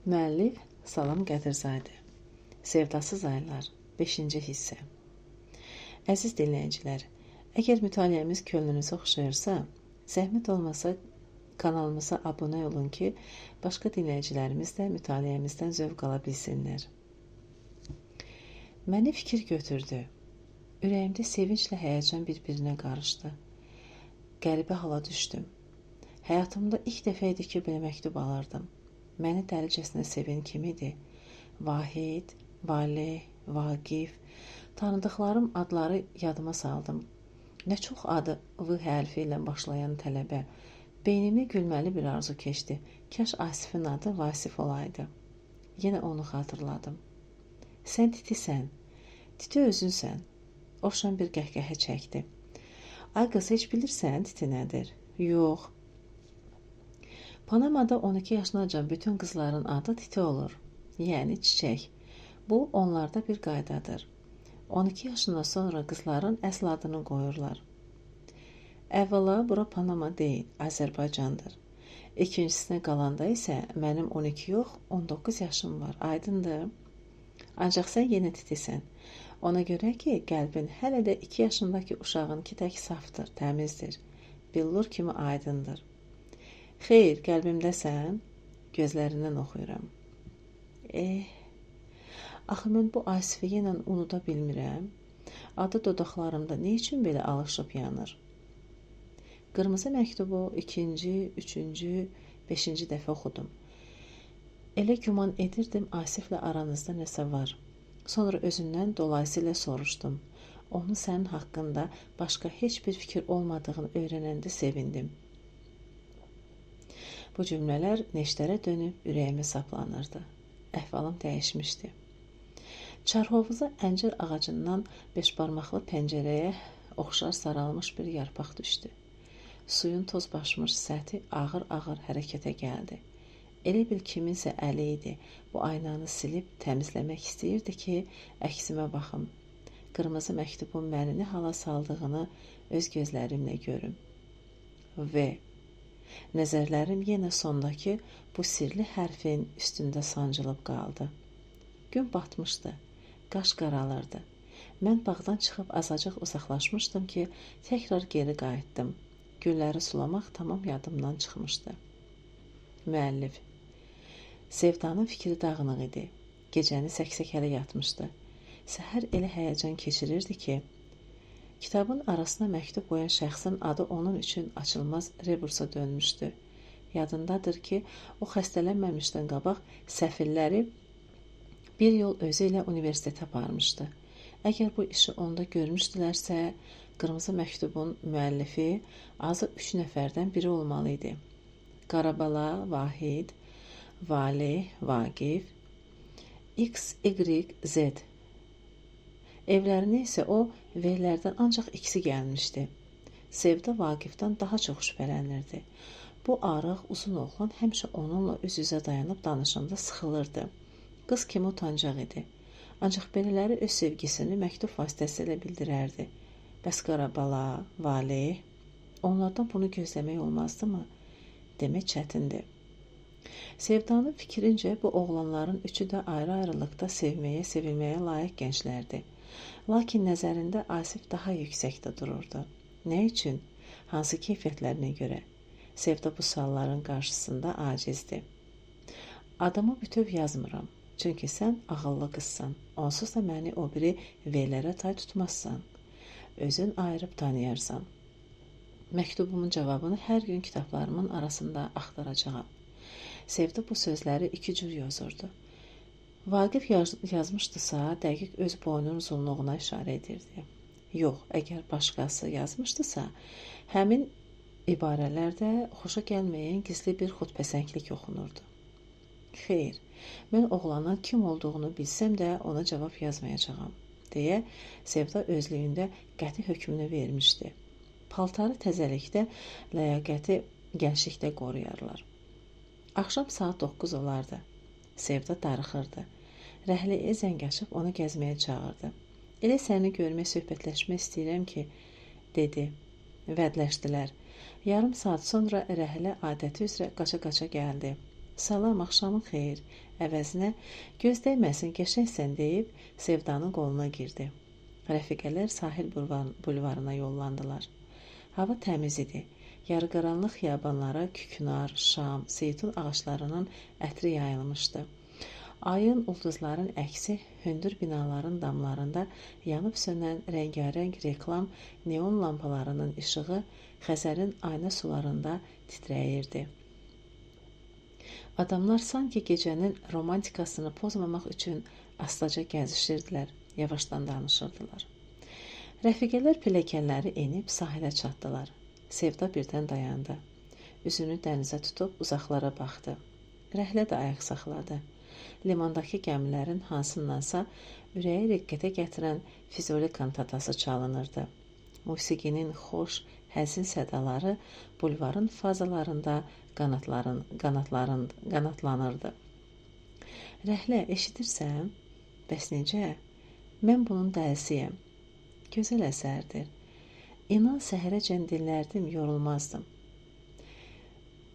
Müəllif Salam Qədirzadə. Sevdasız aylar 5-ci hissə. Əziz dinləyicilər, əgər mütaliəmiz könlünüzə oxşayırsa, zəhmət olmasa kanalımıza abunə olun ki, başqa dinləyicilərimiz də mütaliəmizdən zövq ala bilsinlər. Məni fikir götürdü. Ürəyimdə sevinclə həyəcan bir-birinə qarışdı. Qəribə hala düşdüm. Həyatımda ilk dəfə idi ki, belə məktub alırdım. Məni dəlicəsinə sevən kim idi? Vahid, Valeh, Vaqif, tanıdıqlarım adları yadıma saldım. Nə çox adı V hərfi ilə başlayan tələbə. Beynimdə gülməli bir arzu keçdi. Kaş Asifin adı Vasif olaydı. Yenə onu xatırladım. Sən Titisən. Titi özünsən. Oşan bir qəhqəhə çəkdi. Ay qız, heç bilirsən Titi nədir? Yox. Panamada 12 yaşınacan bütün qızların adı Titi olur. Yəni çiçək. Bu, onlarda bir qaydadır. 12 yaşından sonra qızların əsl adını qoyurlar. Əvvəla, bura Panama deyil, Azərbaycandır. İkincisinə qalanda isə mənim 12 yox, 19 yaşım var, aydındır. Ancaq sən yenə Titisən. Ona görə ki, qəlbin hələ də 2 yaşındakı uşağınki tək safdır, təmizdir. Billur kimi aydındır. Xeyr, qəlbimdəsən, gözlərindən oxuyuram. Axı mən bu Asifi yenə unuda bilmirəm. Adı dodaqlarımda nə üçün belə alışıb yanır? Qırmızı məktubu 2-ci, 3-cü, 5-ci dəfə oxudum. Elə güman edirdim Asiflə aranızda nəsə var. Sonra özündən dolayısıyla soruşdum. Onun sənin haqqında başqa heç bir fikir olmadığını öyrənəndə sevindim. Bu cümlələr neştərə dönüb ürəyimə saplanırdı. Əhvalım dəyişmişdi. Çarhovuza əncir ağacından beşbarmaqlı pəncərəyə oxşar saralmış bir yarpaq düşdü. Suyun toz basmış səthi ağır-ağır hərəkətə gəldi. Elə bil kiminsə əli idi. Bu aynanı silib təmizləmək istəyirdi ki, əksimə baxım. Qırmızı məktubun məni nə hala saldığını öz gözlərimlə görüm. V. Nəzərlərim yenə sondakı bu sirli hərfin üstündə sancılıb qaldı. Gün batmışdı, qaş qaralırdı. Mən bağdan çıxıb azacıq uzaqlaşmışdım ki, təkrar geri qayıtdım. Gülləri sulamaq tamam yadımdan çıxmışdı. Müəllif. Sevdanın fikri dağınıq idi. Gecəni səksəkələ yatmışdı. Səhər elə həyəcan keçirirdi ki, kitabın arasına məktub qoyan şəxsin adı onun üçün açılmaz rebursa dönmüşdü. Yadındadır ki, o xəstələnməmişdən qabaq səfirləri bir yol özü ilə universitetə aparmışdı. Əgər bu işi onda görmüşdülərsə, qırmızı məktubun müəllifi azı 3 nəfərdən biri olmalı idi. Qarabala, Vahid, Valeh, Vaqif, X, Y, Z. Evlərinə isə o V-lərdən ancaq ikisi gəlmişdi. Sevda Vaqifdən daha çox şübhələnirdi. Bu arıq, uzun oğlan həmişə onunla üz-üzə dayanıb danışanda sıxılırdı. Qız kimi utancaq idi. Ancaq belələri öz sevgisini məktub vasitəsilə bildirərdi. Bəs Qarabala, Valeh, onlardan bunu gözləmək olmazdımı? Demək çətindir. Sevdanın fikrincə bu oğlanların üçü də ayrı-ayrılıqda sevməyə, sevilməyə layiq gənclərdi. Lakin nəzərində Asif daha yüksəkdə dururdu. Nə üçün? Hansı keyfiyyətlərinə görə? Sevda bu sualların qarşısında acizdir. Adımı bütöv yazmıram. Çünki sən ağıllı qızsan. Onsuz da məni o biri V-lərə tay tutmazsan. Özün ayırıb tanıyarsan. Məktubumun cavabını hər gün kitablarımın arasında axtaracağam. Sevda bu sözləri 2 cür yazırdı. Vaqif yazmışdısa, dəqiq öz boynunun uzunluğuna işarə edirdi. Yox, əgər başqası yazmışdısa, həmin ibarələrdə xoşa gəlməyən gizli bir xudpəsənglik oxunurdu. Xeyr, mən oğlanın kim olduğunu bilsəm də ona cavab yazmayacağam, deyə Sevda özlüyündə qəti hökmünü vermişdi. Paltarı təzəlikdə, ləyaqəti gənclikdə qoruyarlar. Axşam saat 9 olardı. Sevda darıxırdı. Rəhləyə zəng açıb onu gəzməyə çağırdı. Elə səni görmək, söhbətləşmək istəyirəm ki, dedi. Vədləşdilər. Yarım saat sonra Rəhlə adəti üzrə qaça-qaça gəldi. Salam, axşamın xeyir. Əvəzinə göz dəyməsin, qəşəngsən deyib Sevdanın qoluna girdi. Rəfiqələr sahil bulvarına yollandılar. Hava təmiz idi. Yarıqaranlıq xiyabanlara küknar, şam, zeytun ağaclarının ətri yayılmışdı. Ayın, ulduzların əksi hündür binaların damlarında yanıb sönən rəngarəng reklam neon lampalarının işığı Xəzərin ayna sularında titrəyirdi. Adamlar sanki gecənin romantikasını pozmamaq üçün astaca gəzişirdilər, yavaşdan danışırdılar. Rəfiqələr pilləkənləri enib sahilə çatdılar. Sevda birdən dayandı. Üzünü dənizə tutub uzaqlara baxdı. Rəhlə də ayaq saxladı. Limandakı gəmilərin hansındansa ürəyi riqqətə gətirən Füzuli kantatası çalınırdı. Musiqinin xoş, həzin sədaları bulvarın fazalarında qanatlanırdı. Rəhlə, eşidirsən? Bəs necə? Mən bunun dəlisiyəm. Gözəl əsərdir. İnan səhərəcən dinlərdim, yorulmazdım.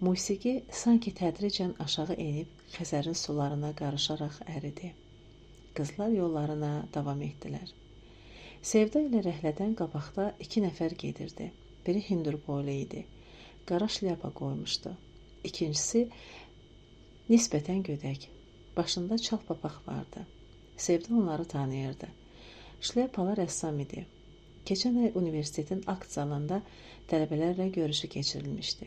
Musiqi sanki tədricən aşağı enib Xəzərin sularına qarışaraq əridi. Qızlar yollarına davam etdilər. Sevda ilə rəhlədən qabaqda 2 nəfər gedirdi. Biri hündür boylu idi. Qara şlyapa qoymuşdu. İkincisi nisbətən gödək. Başında çal papaq vardı. Sevda onları tanıyırdı. Şlyapalı rəssam idi. Keçən ay universitetin akt zalında tələbələrlə görüşü keçirilmişdi.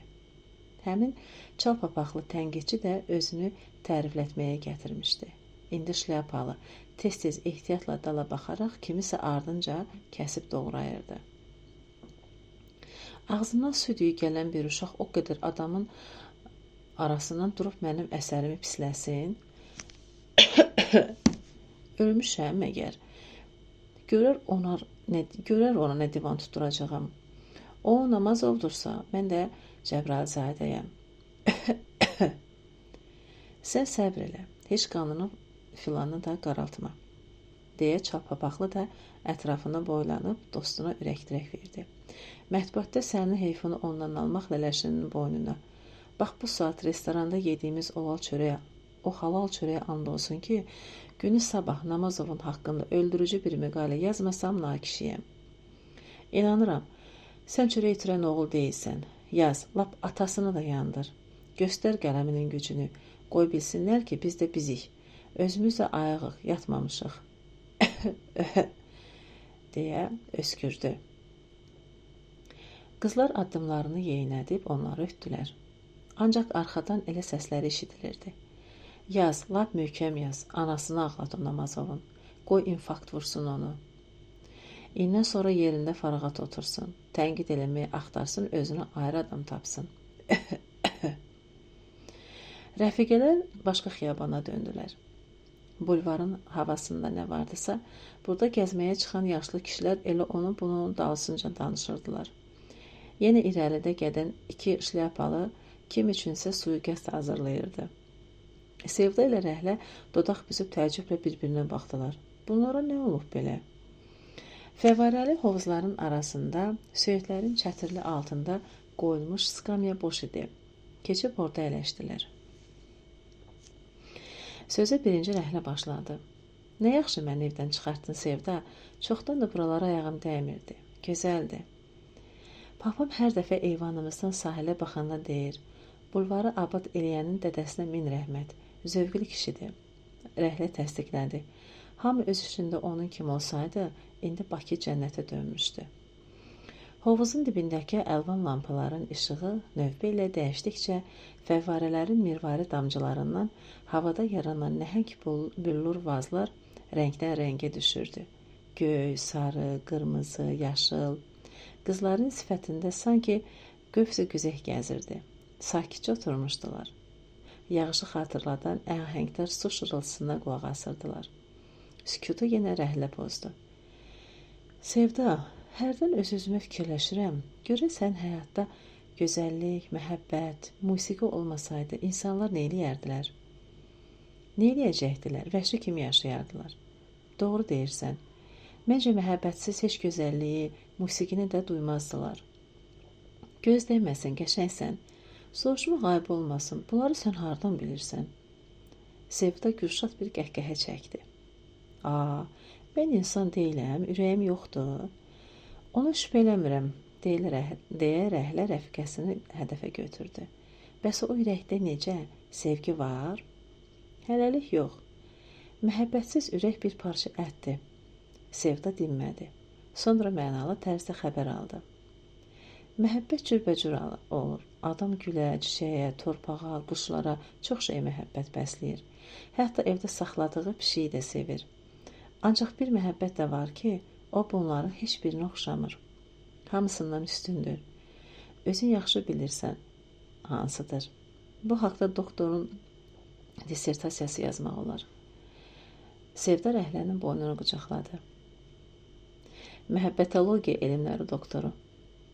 Həmin çal papaqlı tənqidçi də özünü təriflətməyə gətirmişdi. İndi şlyapalı tez-tez ehtiyatla dala baxaraq kimisə ardınca kəsib doğrayırdı. Ağzından su düyü gələn bir uşaq o qədər adamın arasından durub mənim əsərimi pisləsin. Ölmüşəm məgər. Görər ona nə divan tutturacağam. O Namazovdursa, mən də Cəbrayılzadəyəm. Sən səbr elə, heç qanını filanı da qaraltma, deyə çapapaqlı da ətrafına boylanıb dostuna ürək-dirək verdi. Mətbuatda sənin heyfini ondan almaq lələşinin boynuna. Bax, bu saat restoranda yediyimiz o halal çörəyə and olsun ki, günü sabah Namazovun haqqında öldürücü bir məqalə yazmasam nakişiyəm. İnanıram, sən çörək itirən oğul deyilsən. Yaz, lap atasını da yandır. Göstər qələminin gücünü. Qoy bilsinlər ki, biz də bizik. Özümüz də ayağıq, yatmamışıq. deyə öskürdü. Qızlar addımlarını yeyinədib onları ötdülər. Ancaq arxadan elə səsləri eşidilirdi. Yaz, lap möhkəm yaz, anasını ağlat o Namazovun. Qoy infarkt vursun onu. İndən sonra yerində fərağat otursun. Tənqid eləməyi axtarsın, özünə ayrı adam tapsın. Rəfiqələr başqa xiyabana döndülər. Bulvarın havasında nə vardısa, burada gəzməyə çıxan yaşlı kişilər elə onun bunun dalısınca danışırdılar. Yenə irəlidə gedən 2 şlyapalı kim üçünsə suiqəst hazırlayırdı. Sevda ilə Rəhlə dodaq büzüb təəccüblə bir-birinə baxdılar. Bunlara nə olub belə? Fəvarəli hovuzların arasında, söyətlərin çətirli altında qoyulmuş skamya boş idi. Keçib orada əyləşdilər. Sözə birinci Rəhlə başladı. Nə yaxşı məni evdən çıxartdın Sevda, çoxdan da buralara ayağım dəymirdi. Gözəldir. Papam hər dəfə eyvanımızdan sahilə baxanda deyir, bulvarı abad eləyənin dədəsinə min rəhmət, zövqlü kişidir. Rəhlə təsdiqlədi. Hamı öz işində onun kimi olsaydı, indi Bakı cənnətə dönmüşdü. Hovuzun dibindəki əlvan lampaların işığı növbə ilə dəyişdikcə fəvvarələrin mirvari damcılarından havada yaranan nəhəng büllur vazlar rəngdən rəngə düşürdü. Göy, sarı, qırmızı, yaşıl. Qızların sifətində sanki qövs-i güzeh gəzirdi. Sakitcə oturmuşdular. Yağışı xatırladan əhəngdar su şırıltısına qulaq asırdılar. Sükutu yenə Rəhlə pozdu. Sevda, hərdən öz-özümə fikirləşirəm. Görəsən həyatda gözəllik, məhəbbət, musiqi olmasaydı insanlar nə eləyərdilər? Nə eləyəcəkdilər? Vəhşi kimi yaşayardılar. Doğru deyirsən. Məncə məhəbbətsiz heç gözəlliyi, musiqini də duymazdılar. Göz dəyməsin, qəşəngsən. Soruşmaq ayıb olmasın, bunları sən hardan bilirsən? Sevda Gürşad bir qəhqəhə çəkdi. Mən insan deyiləm, ürəyim yoxdur. Onu şübhə eləmirəm, deyə Rəhlə rəfiqəsini hədəfə götürdü. Bəs o ürəkdə necə? Sevgi var? Hələlik yox. Məhəbbətsiz ürək bir parça ətdir. Sevda dinmədi. Sonra mənalı tərzdə xəbər aldı. Məhəbbət cürbəcür olur. Adam gülə, çiçəyə, torpağa, quşlara çox şey məhəbbət bəsləyir. Hətta evdə saxladığı pişiyi də sevir. Ancaq bir məhəbbət də var ki, o bunların heç birinə oxşamır. Hamısından üstündür. Özün yaxşı bilirsən hansıdır. Bu haqda doktorun dissertasiyası yazmaq olar. Sevda Rəhlənin boynunu qucaqladı. Məhəbbətologiya elmləri doktoru.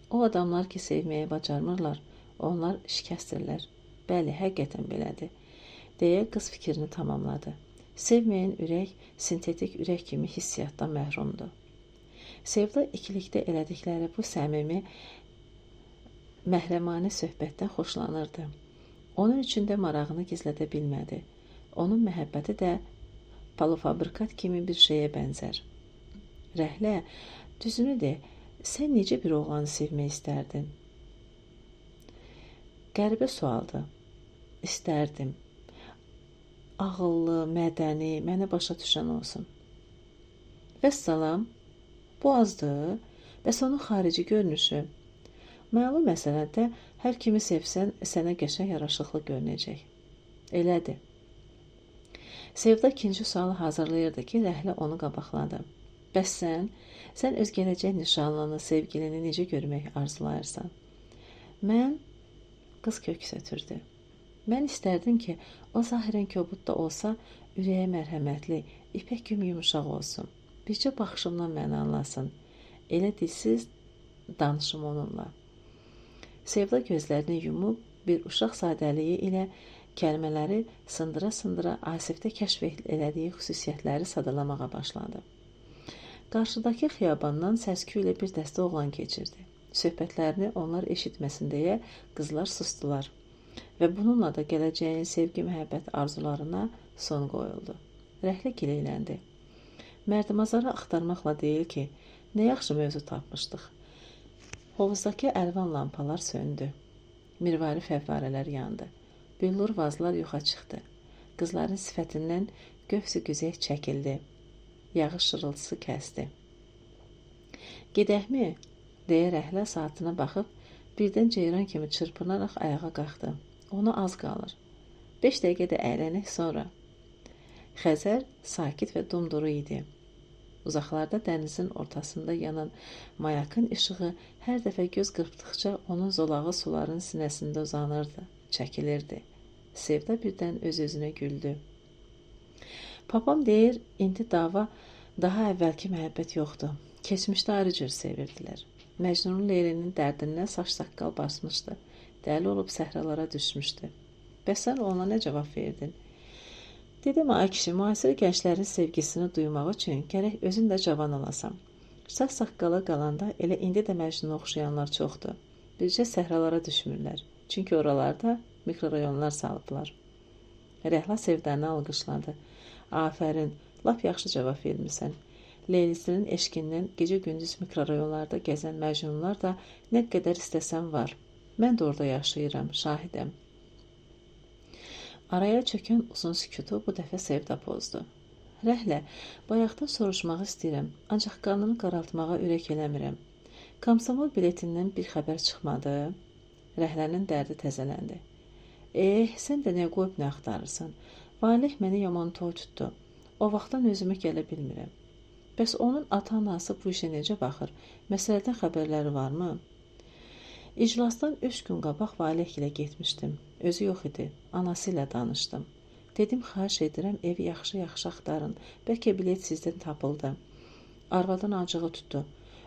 O adamlar ki, sevməyi bacarmırlar, onlar şikəstirlər. Bəli, həqiqətən belədir, deyə qız fikrini tamamladı. Sevməyən ürək sintetik ürək kimi hissiyatdan məhrumdur. Sevda ikilikdə elədikləri bu səmimi, məhrəmani söhbətdən xoşlanırdı. Onun üçün də marağını gizlədə bilmədi. Onun məhəbbəti də palofabrikat kimi bir şeyə bənzər. Rəhlə, düzünü de, sən necə bir oğlanı sevmək istərdin? Qəribə sualdır. İstərdim. Ağıllı, mədəni, məni başa düşən olsun. Vəssalam, bu azdır. Bəs onun xarici görünüşü? Məlum məsələdə hər kimi sevsən, sənə qəşəng yaraşıqlı görünəcək. Elədir. Sevda ikinci sualı hazırlayırdı ki, Rəhlə onu qabaqladı. Bəs sən öz gələcək nişanlını, sevgilini necə görmək arzulayırsan? Mən, qız köks ötürdü. Mən istərdim ki, o zahirən kobud da olsa, ürəyə mərhəmətli, ipək kimi yumuşaq olsun. Bircə baxışımdan məni anlasın. Elə dilsiz danışım onunla. Sevda gözlərini yumub, bir uşaq sadəliyi ilə kəlmələri sındıra-sındıra Asifdə kəşf elədiyi xüsusiyyətləri sadalamağa başladı. Qarşıdakı xiyabandan səsküy ilə bir dəstə oğlan keçirdi. Söhbətlərini onlar eşitməsin deyə qızlar sustular və bununla da gələcəyin sevgi, məhəbbət arzularına son qoyuldu. Rəhlə giləyləndi. Mərdimazarı axtarmaqla deyil ki, nə yaxşı mövzu tapmışdıq. Hovuzdakı əlvan lampalar söndü. Mirvari fəvvarələr yandı. Büllur vazlar yoxa çıxdı. Qızların sifətindən qövs-i güzək çəkildi. Yağış şırıltısı kəsdi. Gedəkmi? Deyə Rəhlə saatına baxıb, birdən ceyran kimi çırpınaraq ayağa qalxdı. Ona az qalır. 5 dəqiqə də əylənək sonra. Xəzər sakit və dumduru idi. Uzaqlarda dənizin ortasında yanan mayakın işığı hər dəfə göz qırpdıqca onun zolağı suların sinəsində uzanırdı, çəkilirdi. Sevda birdən öz-özünə güldü. Papam deyir, indi dava daha əvvəlki məhəbbət yoxdur. Keçmişdə ayrı cür sevirdilər. Məcnun Leylinin dərdindən saç-saqqal basmışdı. Dəli olub səhralara düşmüşdü. Bəs sən ona nə cavab verdin? Dedim, ay kişi, müasir gənclərin sevgisini duymaq üçün gərək özün də cavan olasan. Saç-saqqala qalanda elə indi də Məcnuna oxşayanlar çoxdur. Bircə səhralara düşmürlər. Çünki oralarda mikrorayonlar salıblar. Rəhla Sevdanı alqışladı. Afərin, lap yaxşı cavab vermirsən. Leylisinin eşqindən gecə-gündüz mikrorayonlarda gəzən Məcnunlar da nə qədər istəsən var. Mən də orada yaşayıram, şahidəm. Araya çökən uzun sükutu bu dəfə Sevda pozdu. Rəhlə, bayaqdan soruşmaq istəyirəm, ancaq qanını qaraltmağa ürək eləmirəm. Komsomol biletindən bir xəbər çıxmadı. Rəhlənin dərdi təzələndi. Sən də nə qoyub nə axtarırsan? Valih məni yaman toy tutdu. O vaxtdan özümə gələ bilmirəm. Bəs onun ata-anası bu işə necə baxır? Məsələdən xəbərləri varmı? İclasdan 3 gün qabaq Valih ilə getmişdim. Özü yox idi. Anası ilə danışdım. Dedim, xahiş edirəm, evi yaxşı-yaxşı axtarın. Bəlkə bilet sizdən tapıldı. Arvadan acığı tutdu.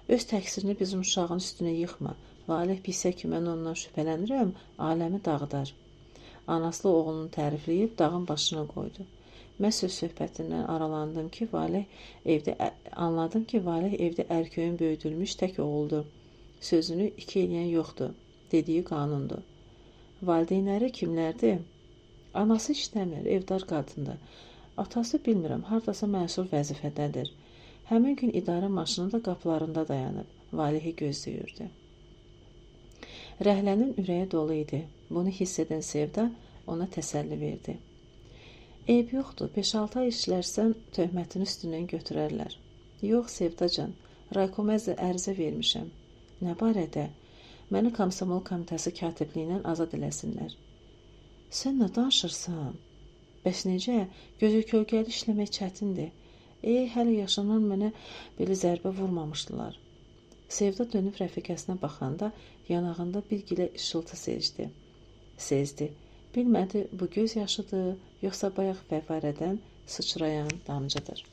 Öz təqsirini bizim uşağın üstünə yıxma. Valih bilsə ki, mən ondan şübhələnirəm, aləmi dağıdar. Anaslı oğlunu tərifləyib dağın başına qoydu. Mən söz söhbətindən aralandım ki, anladım ki, Valih evdə ərköyün böyüdülmüş tək oğuldur. Sözünü 2 eləyən yoxdur, dediyi qanundur. Valideynləri kimlərdir? Anası işləmir, evdar qadındır. Atası bilmirəm, hardasa məsul vəzifədədir. Həmin gün idarə maşını da qapılarında dayanıb, Valihi gözləyirdi. Rəhlənin ürəyi dolu idi. Bunu hiss edən Sevda ona təsəlli verdi. Eyb yoxdur, 5-6 ay işlərsən töhmətin üstündən götürərlər. Yox, Sevdacan, raykoməzə ərizə vermişəm. Nə barədə? Məni Komsomol komitəsi katibliyindən azad eləsinlər. Sən nə danışırsan? Bəs necə? Gözü kölgəli işləmək çətindir. Hələ yaşanan mənə belə zərbə vurmamışdılar. Sevda dönüb rəfiqəsinə baxanda yanağında bir gilə işıltı sezdi. Bilmədi bu göz yaşıdır, yoxsa bayaq fəvvarədən sıçrayan damcıdır.